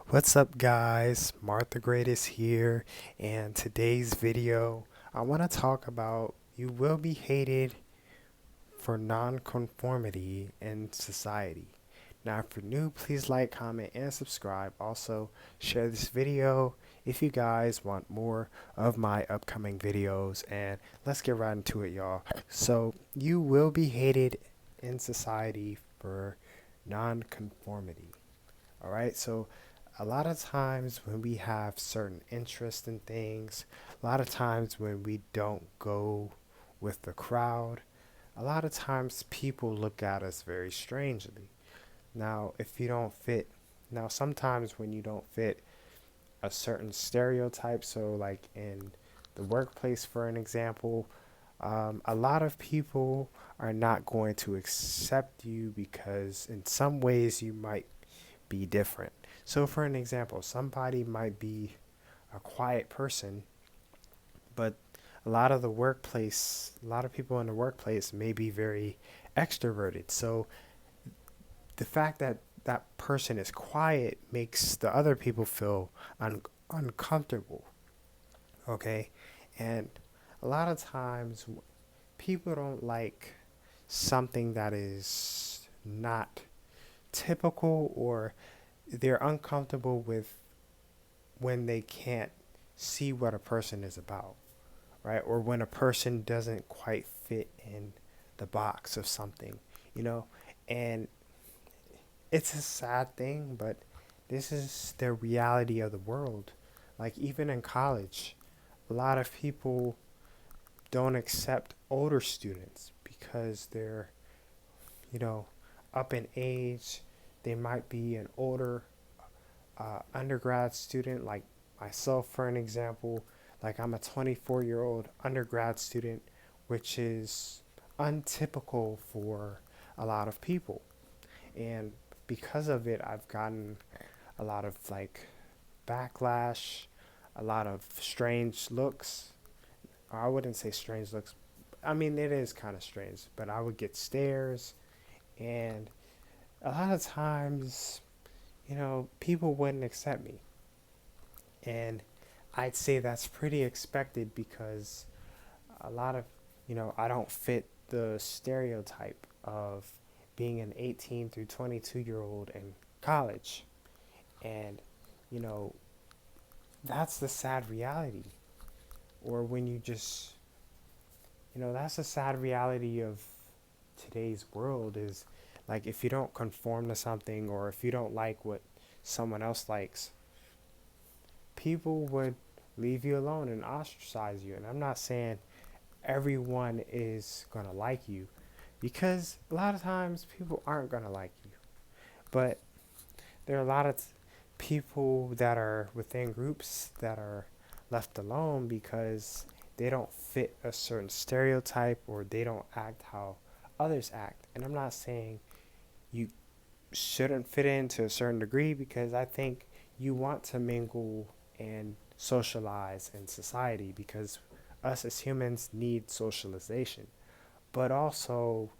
What's up, guys? MarcTheGreatest here, and today's video I want to talk about you will be hated for non-conformity in society. Now, if you're new, please like, comment, and subscribe. Also, share this video if you guys want more of my upcoming videos, and let's get right into it, y'all. So, you will be hated in society for non-conformity. All right, so a lot of times when we have certain interest in things, a lot of times when we don't go with the crowd, a lot of times people look at us very strangely. Now, if you don't fit, now sometimes when you don't fit a certain stereotype, so like in the workplace, for an example, a lot of people are not going to accept you because in some ways you might be different. So, for an example, somebody might be a quiet person, but a lot of people in the workplace may be very extroverted. So, the fact that that person is quiet makes the other people feel uncomfortable. Okay, and a lot of times people don't like something that is not typical, or they're uncomfortable with when they can't see what a person is about, right? Or when a person doesn't quite fit in the box of something, you know? And it's a sad thing, but this is the reality of the world. Like, even in college, a lot of people don't accept older students because they're, you know, up in age. They might be an older undergrad student, like myself, for an example. Like, I'm a 24-year-old undergrad student, which is untypical for a lot of people. And because of it, I've gotten a lot of like backlash, a lot of strange looks. I wouldn't say strange looks. I mean, it is kind of strange, but I would get stares, and a lot of times, people wouldn't accept me. And I'd say that's pretty expected because a lot of, I don't fit the stereotype of being an 18 through 22-year-old in college. And, you know, that's the sad reality. Or when you just, that's the sad reality of today's world is like if you don't conform to something, or if you don't like what someone else likes, people would leave you alone and ostracize you. And I'm not saying everyone is going to like you, because a lot of times people aren't going to like you. But there are a lot of people that are within groups that are left alone because they don't fit a certain stereotype, or they don't act how others act. And I'm not saying you shouldn't fit in to a certain degree, because I think you want to mingle and socialize in society, because us as humans need socialization. But also,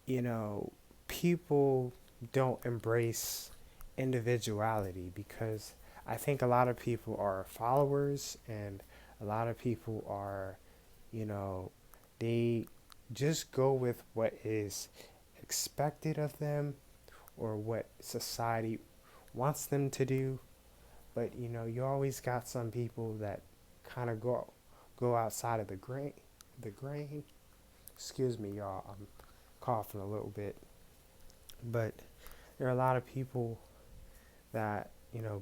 you know, people don't embrace individuality, because I think a lot of people are followers, and a lot of people are, you know, they just go with what is expected of them, or what society wants them to do. But you always got some people that kind of go outside of the grain. Excuse me, y'all. I'm coughing a little bit, but there are a lot of people that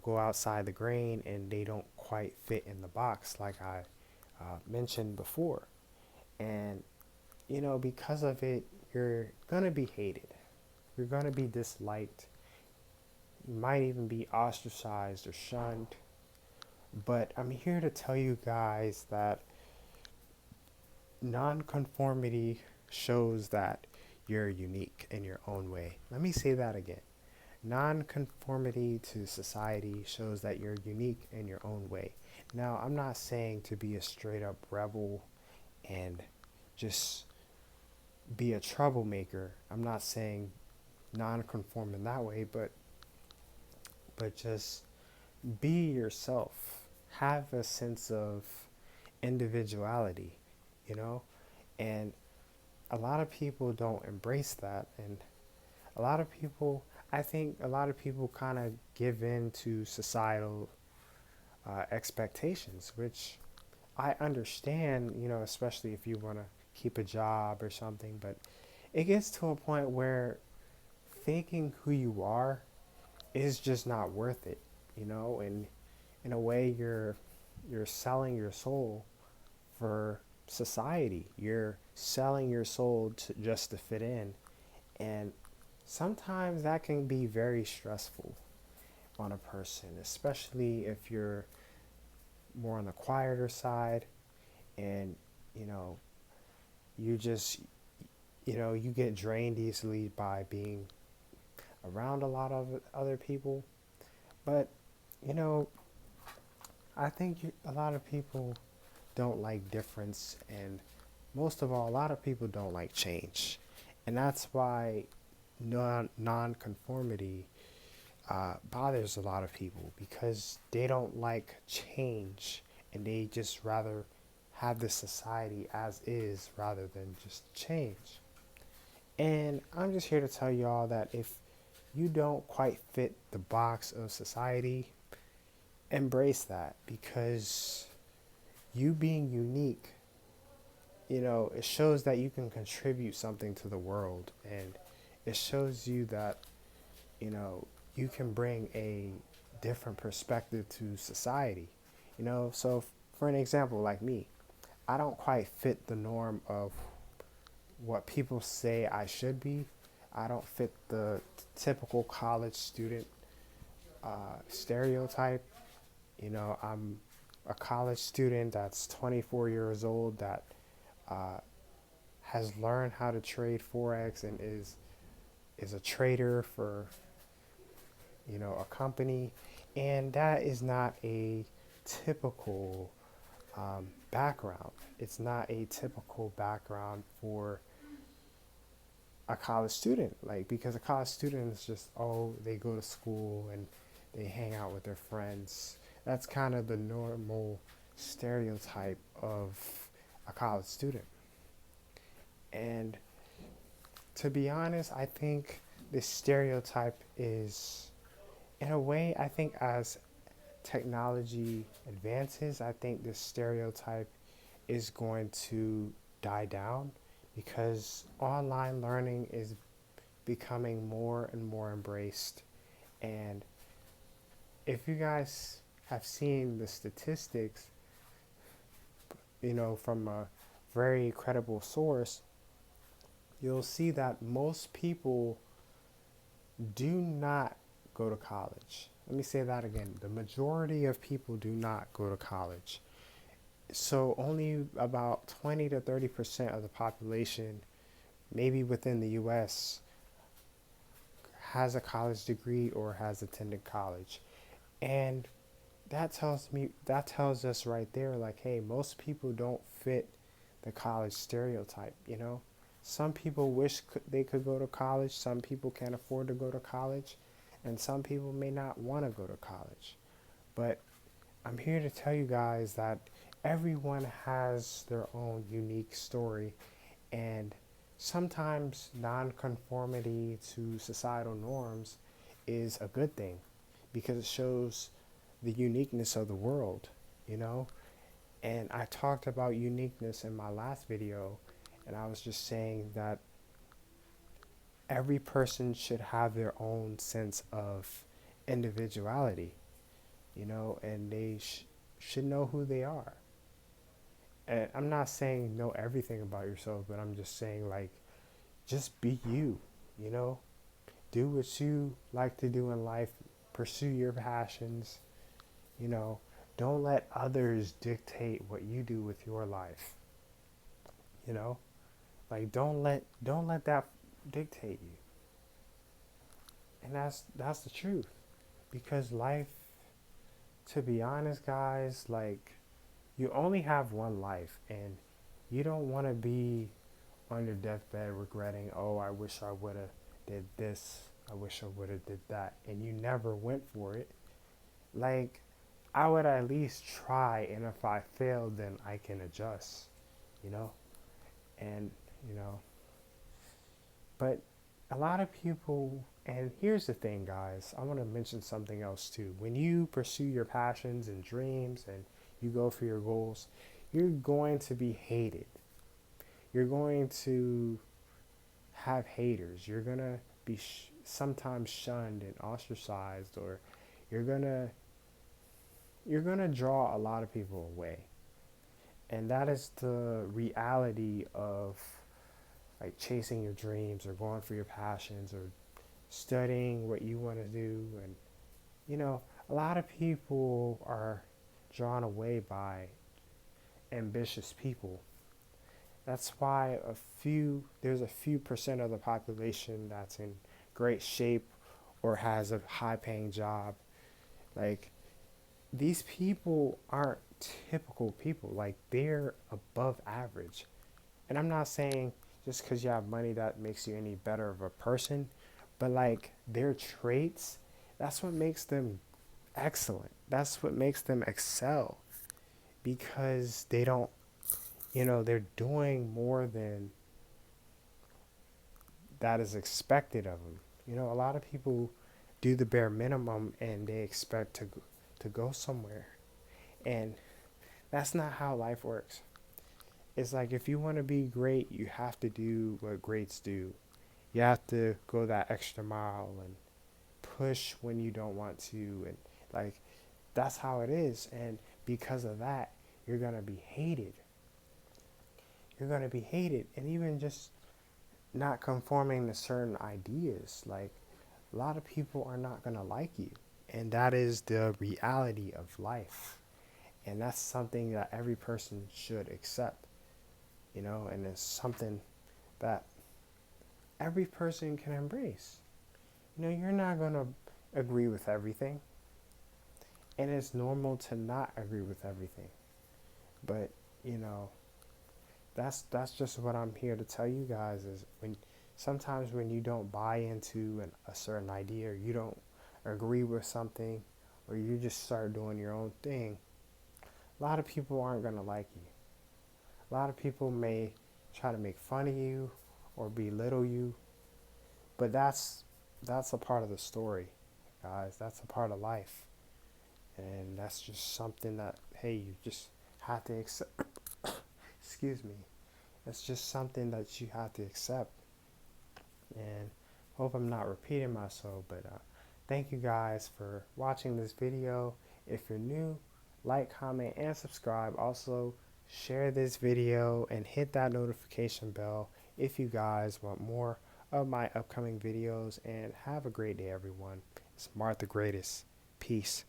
go outside the grain, and they don't quite fit in the box, like I mentioned before. And because of it, you're gonna be hated. You're gonna be disliked. You might even be ostracized or shunned. But I'm here to tell you guys that nonconformity shows that you're unique in your own way. Let me say that again. Nonconformity to society shows that you're unique in your own way. Now, I'm not saying to be a straight up rebel and just be a troublemaker. I'm not saying nonconform in that way, but but just be yourself. Have a sense of individuality, you know? And a lot of people don't embrace that. And a lot of people, I think a lot of people kind of give in to societal expectations, which I understand, especially if you want to keep a job or something, but it gets to a point where faking who you are is just not worth it, and in a way you're selling your soul for society. You're selling your soul to just to fit in, and sometimes that can be very stressful on a person, especially if you're more on the quieter side and you know you just you get drained easily by being around a lot of other people. But you know I think a lot of people don't like difference, and most of all, a lot of people don't like change, and that's why non-conformity bothers a lot of people, because they don't like change and they just rather have the society as is rather than just change. And I'm just here to tell y'all that if you don't quite fit the box of society, embrace that, because you being unique, it shows that you can contribute something to the world, and it shows you that, you know, you can bring a different perspective to society. So for an example, like me, I don't quite fit the norm of what people say I should be. I don't fit the typical college student stereotype. I'm a college student that's 24 years old that uh, has learned how to trade forex and is a trader for a company, and that is not a typical background. It's not a typical background for a college student, like, because a college student is just, oh, they go to school and they hang out with their friends. That's kind of the normal stereotype of a college student. And to be honest, I think this stereotype is, in a way, I think as technology advances, I think this stereotype is going to die down, because online learning is becoming more and more embraced. And if you guys have seen the statistics, from a very credible source, you'll see that most people do not go to college. Let me say that again. The majority of people do not go to college. So only about 20 to 30% of the population, maybe within the US, has a college degree or has attended college. And that tells us right there, like, hey, most people don't fit the college stereotype. Some people wish they could go to college, some people can't afford to go to college, and some people may not want to go to college. But I'm here to tell you guys that everyone has their own unique story, and sometimes non-conformity to societal norms is a good thing, because it shows the uniqueness of the world, you know? And I talked about uniqueness in my last video, and I was just saying that every person should have their own sense of individuality, and they should know who they are. And I'm not saying know everything about yourself, but I'm just saying, like, just be you, you know? Do what you like to do in life, pursue your passions, you know? Don't let others dictate what you do with your life, you know? Like, don't let that dictate you. And that's the truth. Because life, to be honest, guys, like, you only have one life, and you don't want to be on your deathbed regretting, oh, I wish I would have did this I wish I would have did that, and you never went for it. Like, I would at least try, and if I fail, then I can adjust, you know? And, you know, but a lot of people, and here's the thing, guys, I want to mention something else too. When you pursue your passions and dreams and you go for your goals, you're going to be hated. You're going to have haters. You're going to be sometimes shunned and ostracized, or you're going to draw a lot of people away. And that is the reality of like chasing your dreams or going for your passions or studying what you want to do. And you know, a lot of people are drawn away by ambitious people. That's why there's a few percent of the population that's in great shape or has a high paying job. Like, these people aren't typical people. Like, they're above average. And I'm not saying just because you have money that makes you any better of a person, but like their traits, that's what makes them excellent. That's what makes them excel, because they don't, they're doing more than that is expected of them. A lot of people do the bare minimum and they expect to go somewhere. And that's not how life works. It's like, if you want to be great, you have to do what greats do. You have to go that extra mile and push when you don't want to. And like, that's how it is. And because of that, you're going to be hated. You're going to be hated. And even just not conforming to certain ideas, like, a lot of people are not going to like you. And that is the reality of life. And that's something that every person should accept. And it's something that every person can embrace. You're not going to agree with everything, and it's normal to not agree with everything. But, that's just what I'm here to tell you guys, is sometimes when you don't buy into a certain idea, or you don't agree with something, or you just start doing your own thing, a lot of people aren't going to like you. A lot of people may try to make fun of you or belittle you, but that's a part of the story, guys. That's a part of life. And that's just something that, hey, you just have to accept. Excuse me. That's just something that you have to accept. And hope I'm not repeating myself, but thank you guys for watching this video. If you're new, like, comment, and subscribe. Also, share this video and hit that notification bell if you guys want more of my upcoming videos. And have a great day, everyone. It's MarcTheGreatest. Peace.